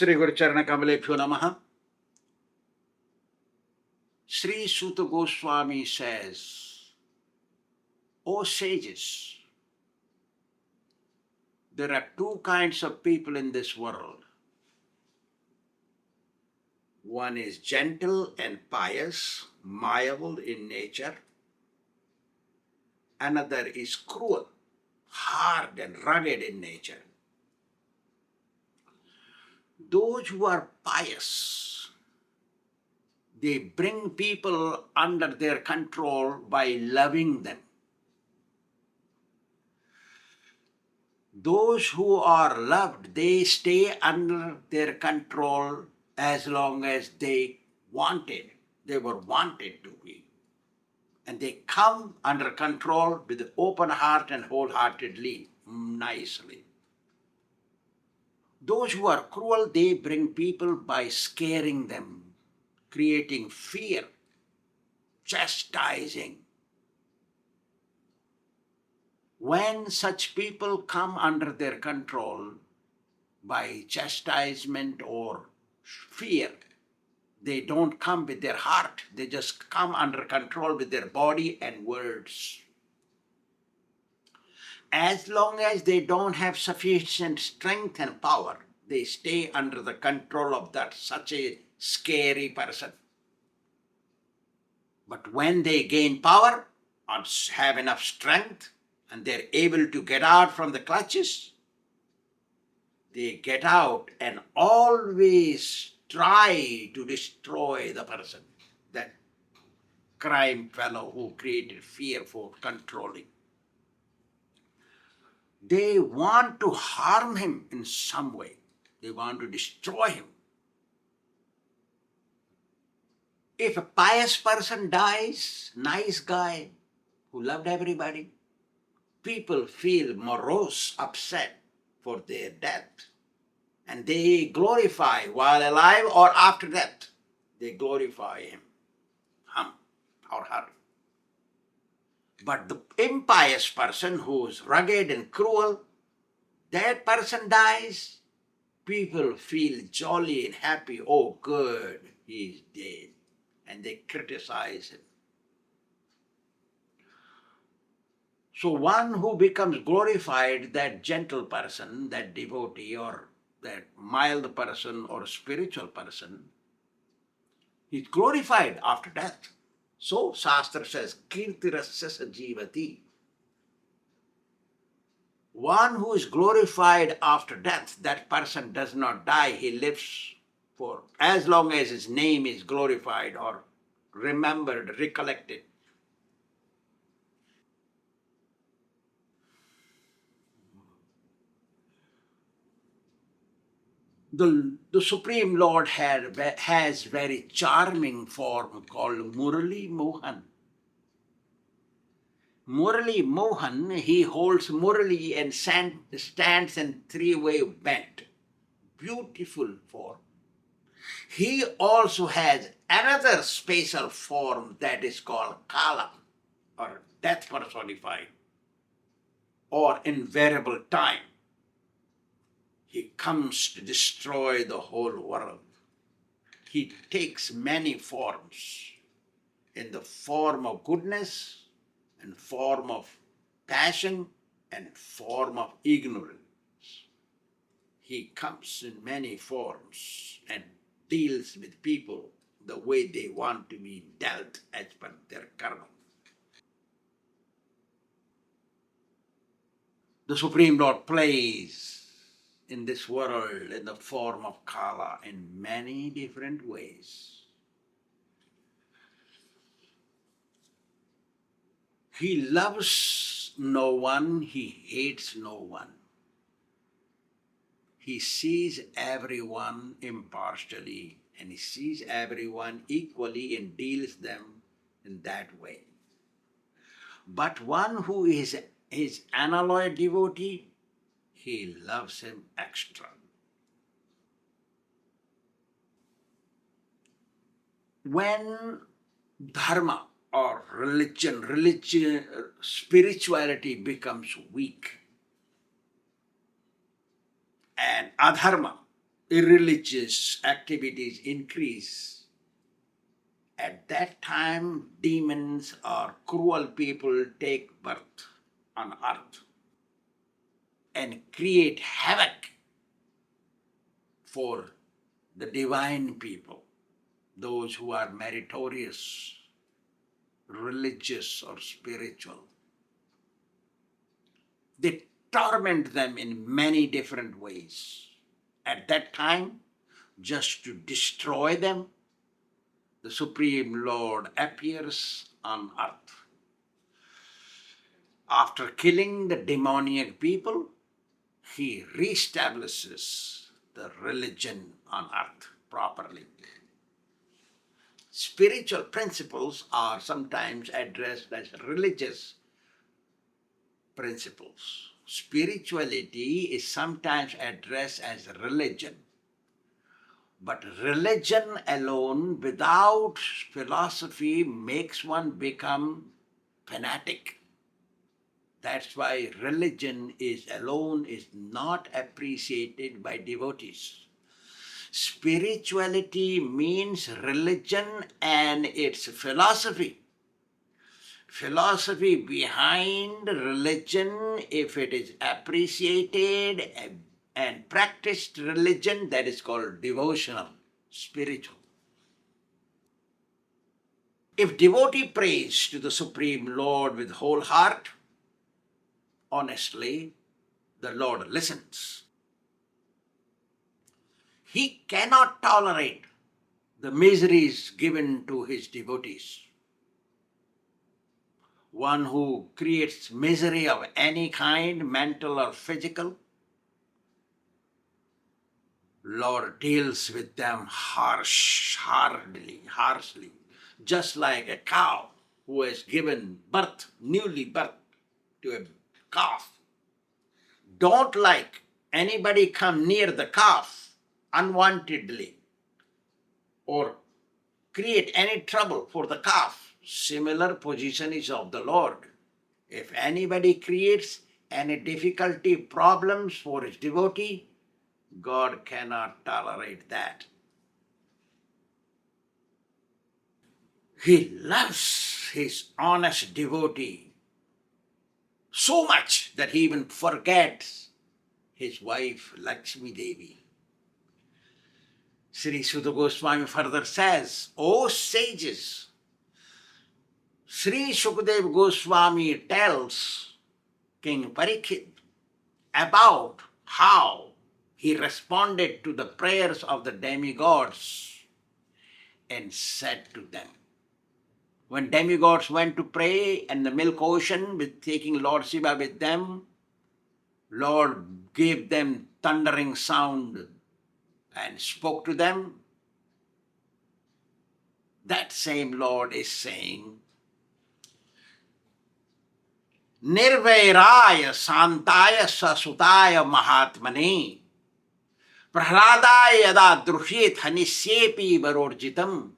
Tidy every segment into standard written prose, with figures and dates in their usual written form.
Sri Guru Charana Kamalebhyo Namaha. Sri Suta Goswami says, O sages, there are two kinds of people in this world. One is gentle and pious, mild in nature. Another is cruel, hard and rugged in nature. Those who are pious, they bring people under their control by loving them. Those who are loved, they stay under their control as long as they were wanted to be. And they come under control with open heart and wholeheartedly, nicely. Those who are cruel, they bring people by scaring them, creating fear, chastising. When such people come under their control by chastisement or fear, they don't come with their heart, they just come under control with their body and words. As long as they don't have sufficient strength and power, they stay under the control of such a scary person. But when they gain power or have enough strength and they're able to get out from the clutches, they get out and always try to destroy the person, that crime fellow who created fear for controlling. They want to harm him in some way. They want to destroy him. If a pious person dies, nice guy who loved everybody, people feel morose, upset for their death. And they glorify while alive or after death. They glorify him or her. But the impious person who is rugged and cruel, that person dies, people feel jolly and happy. Oh, good, he is dead. And they criticize him. So one who becomes glorified, that gentle person, that devotee or that mild person or spiritual person, is glorified after death. So Shastra says, Kirtirasya Jivati. One who is glorified after death, that person does not die, he lives for as long as his name is glorified or remembered, recollected. The Supreme Lord has very charming form called Murali Mohan. Murali Mohan, he holds Murali and stands in three-way bent. Beautiful form. He also has another special form that is called Kala, or death personified, or invariable time. He comes to destroy the whole world. He takes many forms, in the form of goodness, and form of passion, and form of ignorance. He comes in many forms and deals with people the way they want to be dealt as per their karma. The Supreme Lord plays in this world in the form of Kala in many different ways. He loves no one, he hates no one. He sees everyone impartially and he sees everyone equally and deals them in that way. But one who is his unalloyed devotee, he loves him extra. When dharma or religion, spirituality becomes weak and adharma, irreligious activities increase, at that time demons or cruel people take birth on earth and create havoc for the divine people, those who are meritorious, religious or spiritual. They torment them in many different ways. At that time, just to destroy them, the Supreme Lord appears on earth. After killing the demoniac people, he reestablishes the religion on earth properly. Spiritual principles are sometimes addressed as religious principles. Spirituality is sometimes addressed as religion. But religion alone without philosophy makes one become fanatic. That's why religion alone is not appreciated by devotees. Spirituality means religion and its philosophy. Philosophy behind religion, if it is appreciated and practiced religion, that is called devotional, spiritual. If devotee prays to the Supreme Lord with whole heart, honestly, the Lord listens. He cannot tolerate the miseries given to his devotees. One who creates misery of any kind, mental or physical, Lord deals with them harshly, just like a cow who has given birth, newly birth, to a calf. Don't like anybody come near the calf unwantedly or create any trouble for the calf. Similar position is of the Lord. If anybody creates any difficulty, problems for his devotee, God cannot tolerate that. He loves his honest devotee so much that he even forgets his wife Lakshmi Devi. Sri Sudha Goswami further says, O sages, Sri Shukadeva Goswami tells King Parikshit about how he responded to the prayers of the demigods and said to them, when demigods went to pray in the milk ocean with taking Lord Shiva with them, Lord gave them thundering sound and spoke to them. That same Lord is saying, Nirvairaya Santaya Sasutaya Mahatmane Prahlādaya Yada Drushet Hanisyepi Varorjitam.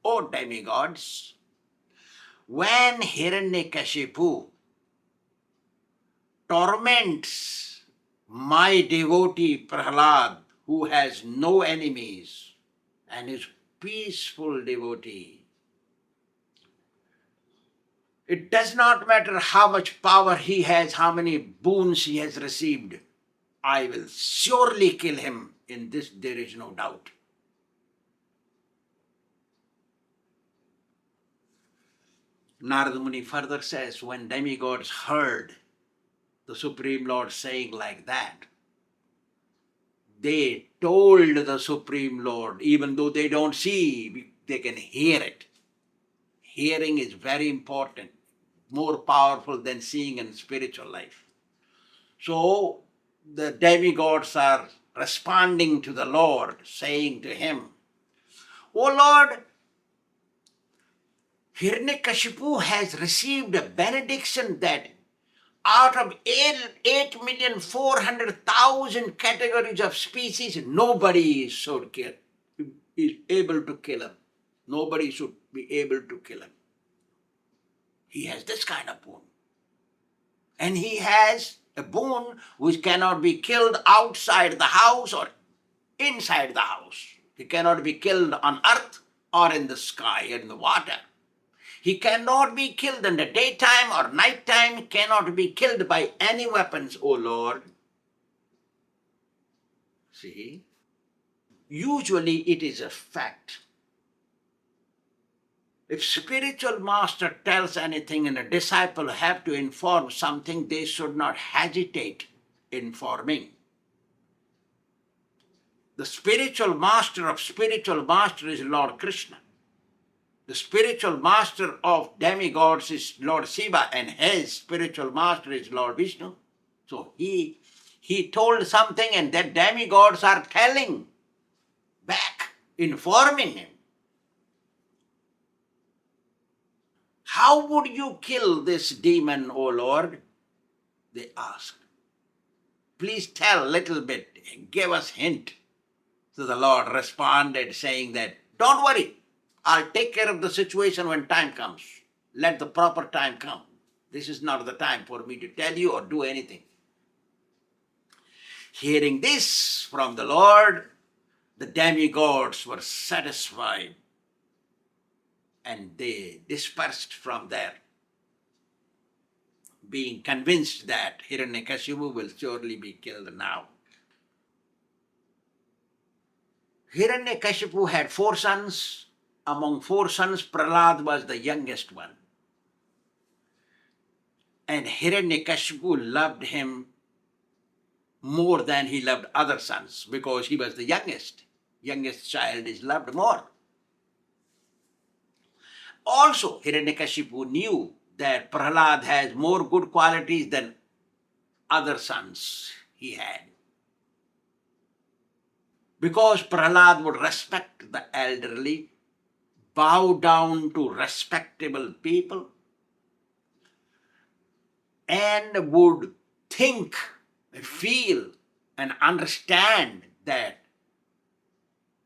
O demigods, when Hiranyakashipu torments my devotee Prahlāda, who has no enemies and is peaceful devotee, it does not matter how much power he has, how many boons he has received, I will surely kill him. In this there is no doubt. Narada Muni further says, when demigods heard the Supreme Lord saying like that, they told the Supreme Lord, even though they don't see, they can hear it. Hearing is very important, more powerful than seeing in spiritual life. So the demigods are responding to the Lord, saying to him, O Lord, Hiranyakashipu has received a benediction that out of 8,400,000 categories of species, nobody is able to kill him. Nobody should be able to kill him. He has this kind of boon. And he has a boon which cannot be killed outside the house or inside the house. He cannot be killed on earth or in the sky, in the water. He cannot be killed in the daytime or nighttime, cannot be killed by any weapons, O Lord. See, usually it is a fact. If spiritual master tells anything and a disciple have to inform something, they should not hesitate informing. The spiritual master of spiritual master is Lord Kṛṣṇa. The spiritual master of demigods is Lord Shiva, and his spiritual master is Lord Vishnu. So he told something and that demigods are telling back, informing him. How would you kill this demon, O Lord? They asked. Please tell a little bit, give us hint. So the Lord responded saying that, don't worry, I'll take care of the situation when time comes. Let the proper time come. This is not the time for me to tell you or do anything. Hearing this from the Lord, the demigods were satisfied and they dispersed from there, being convinced that Hiranyakashipu will surely be killed now. Hiranyakashipu had 4 sons. Among 4 sons, Prahlāda was the youngest one. And Hiranyakashipu loved him more than he loved other sons because he was the youngest. Youngest child is loved more. Also, Hiranyakashipu knew that Prahlāda has more good qualities than other sons he had. Because Prahlāda would respect the elderly, bow down to respectable people, and would think, feel, and understand that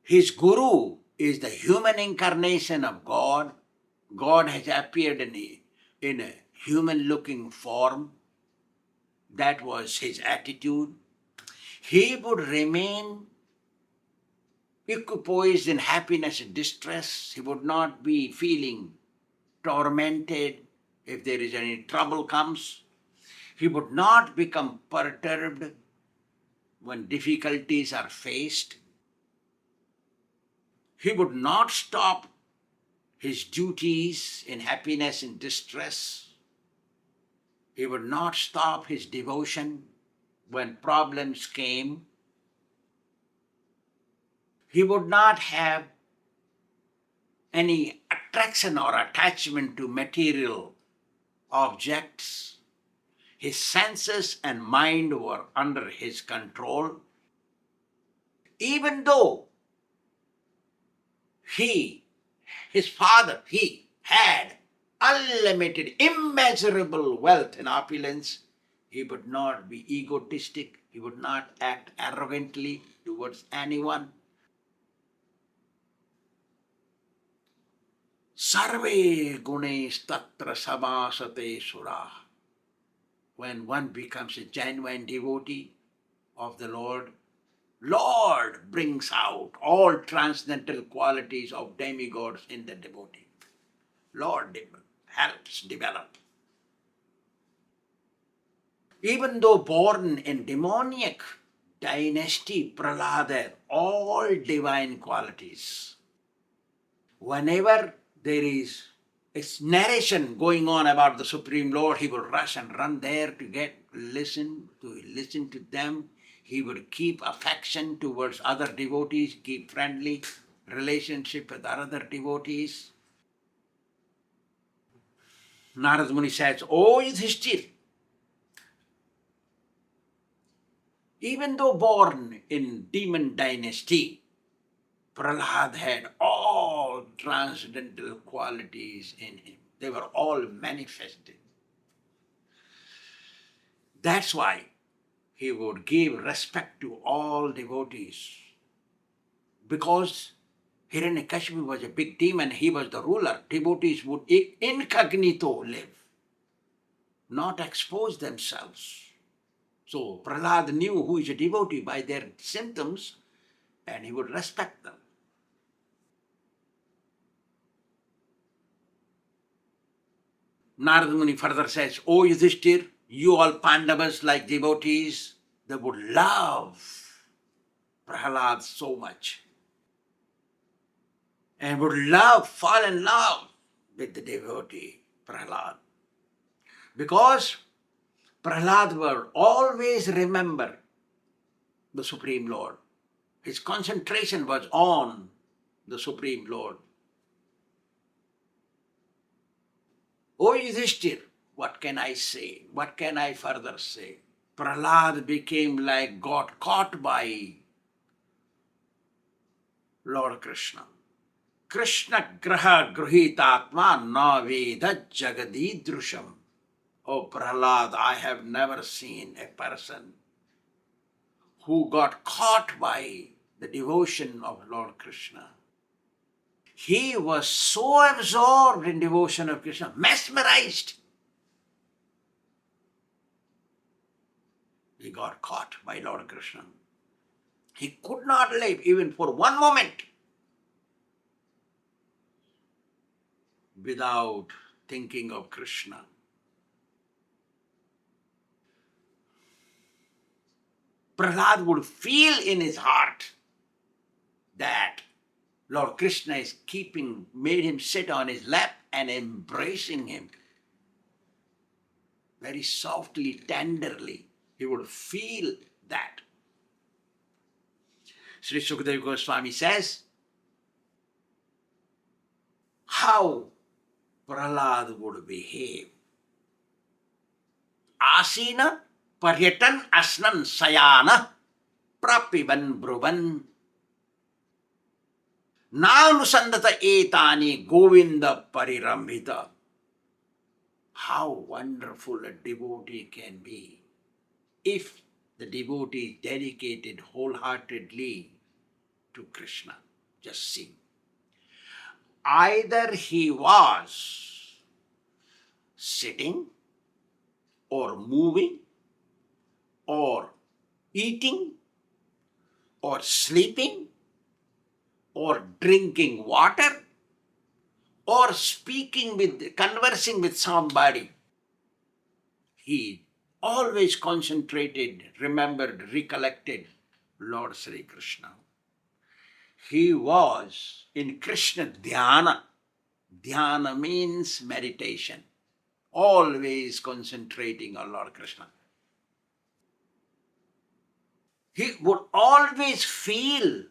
his Guru is the human incarnation of God. God has appeared in a human-looking form. That was his attitude. He would remain equipoised in happiness and distress. He would not be feeling tormented if there is any trouble comes. He would not become perturbed when difficulties are faced. He would not stop his duties in happiness and distress. He would not stop his devotion when problems came. He would not have any attraction or attachment to material objects. His senses and mind were under his control. Even though his father had unlimited, immeasurable wealth and opulence, he would not be egotistic. He would not act arrogantly towards anyone. Sarve gunes tatra samasate sura. When one becomes a genuine devotee of the Lord, Lord brings out all transcendental qualities of demigods in the devotee. Lord helps develop. Even though born in demoniac dynasty, Prahlāda had all divine qualities. Whenever there is a narration going on about the Supreme Lord, he would rush and run there to listen to them. He would keep affection towards other devotees, keep friendly relationship with other devotees. Narada Muni says, "O Yudhishthira, even though born in demon dynasty, Prahlāda had all transcendental qualities in him. They were all manifested. That's why he would give respect to all devotees. Because Hiranyakashipu was a big demon, he was the ruler. Devotees would incognito live, not expose themselves. So Prahlāda knew who is a devotee by their symptoms, and he would respect them. Narada Muni further says, O Yudhishthir, you all Pandavas like devotees, they would love Prahlāda so much and would fall in love with the devotee Prahlāda. Because Prahlāda would always remember the Supreme Lord. His concentration was on the Supreme Lord. O Yudhishthir, what can I say? What can I further say? Prahlāda became like got caught by Lord Kṛṣṇa. Kṛṣṇa graha gruhitātma na veda jagadidrusham. Oh Prahlāda, I have never seen a person who got caught by the devotion of Lord Kṛṣṇa. He was so absorbed in devotion of Krishna, mesmerized. He got caught by Lord Kṛṣṇa. He could not live even for one moment without thinking of Krishna. Prahlāda would feel in his heart that Lord Krishna is made him sit on his lap and embracing him. Very softly, tenderly, he would feel that. Sri Sukadeva Goswami says, how Prahlāda would behave. Asina paryatan asnan sayana prapiban bruvan Nānusandata etani Govinda parirambhita. How wonderful a devotee can be if the devotee is dedicated wholeheartedly to Krishna. Just see. Either he was sitting or moving or eating or sleeping or drinking water, or conversing with somebody. He always concentrated, remembered, recollected Lord Sri Krishna. He was in Krishna dhyana. Dhyana means meditation. Always concentrating on Lord Krishna. He would always feel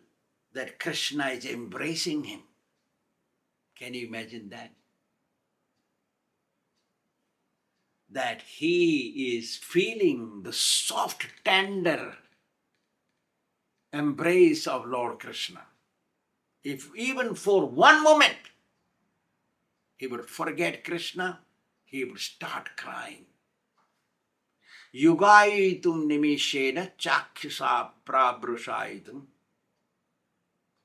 that Krishna is embracing him. Can you imagine that? That he is feeling the soft, tender embrace of Lord Krishna. If even for one moment he would forget Krishna, he would start crying. Yugaitum nimishena chakshasa prabrushaitum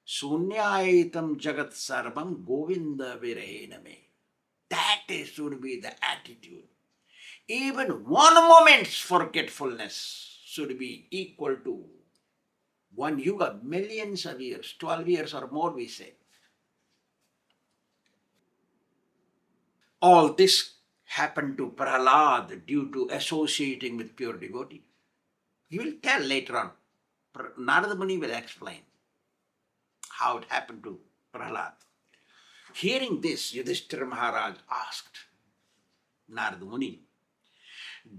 Sunyaitam jagat sarvam govinda virahena me. That should be the attitude. Even one moment's forgetfulness should be equal to one yuga, millions of years, 12 years or more we say. All this happened to Prahlāda due to associating with pure devotee. He will tell later on. Narada Muni will explain how it happened to Prahlāda. Hearing this, Yudhishthira Maharaj asked Narada Muni,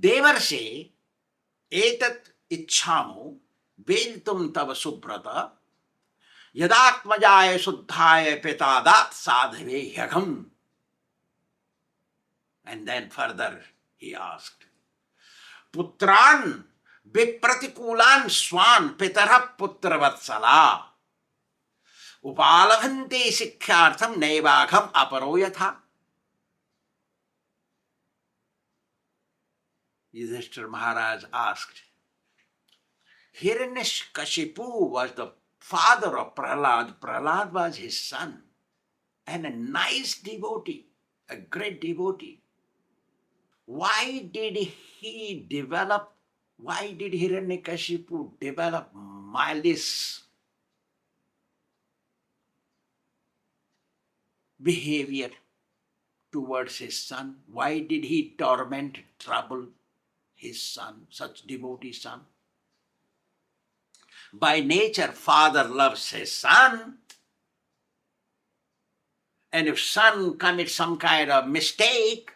Devarse etat ichhamo veditum tava subrata yadatmajaya suddhaya petadat sadhave hyagam. And then further he asked, Putran vipratikulan swan pitarha putravatsala Upalabhante sikhyartham naivagham aparoyatha. Yudhishthira Maharaj asked. Hiranyakashipu was the father of Prahlāda. Prahlāda was his son and a nice devotee, a great devotee. Why did he develop Why did Hiranyakashipu develop malice behavior towards his son? Why did he torment, trouble his son, such devotee son? By nature, father loves his son. And if son commits some kind of mistake,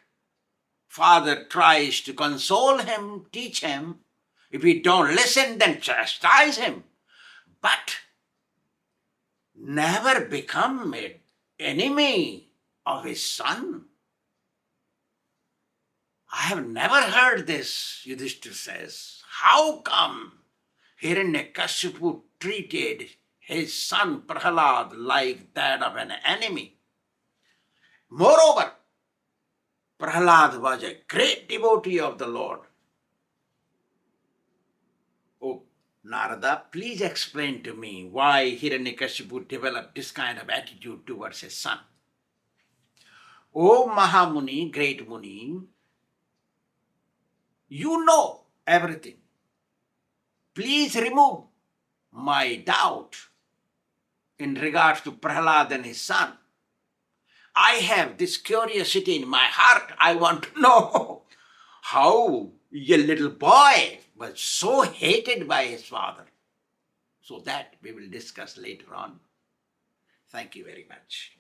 father tries to console him, teach him. If he don't listen, then chastise him. But never become an enemy of his son. I have never heard this, Yudhishthira says. How come Hiranyakashipu treated his son Prahlāda like that of an enemy? Moreover, Prahlāda was a great devotee of the Lord. Oh, Narada, please explain to me why Hiranyakashipu developed this kind of attitude towards his son. Oh Mahamuni, great Muni, you know everything. Please remove my doubt in regards to Prahlāda and his son. I have this curiosity in my heart. I want to know how a little boy was so hated by his father. So that we will discuss later on. Thank you very much.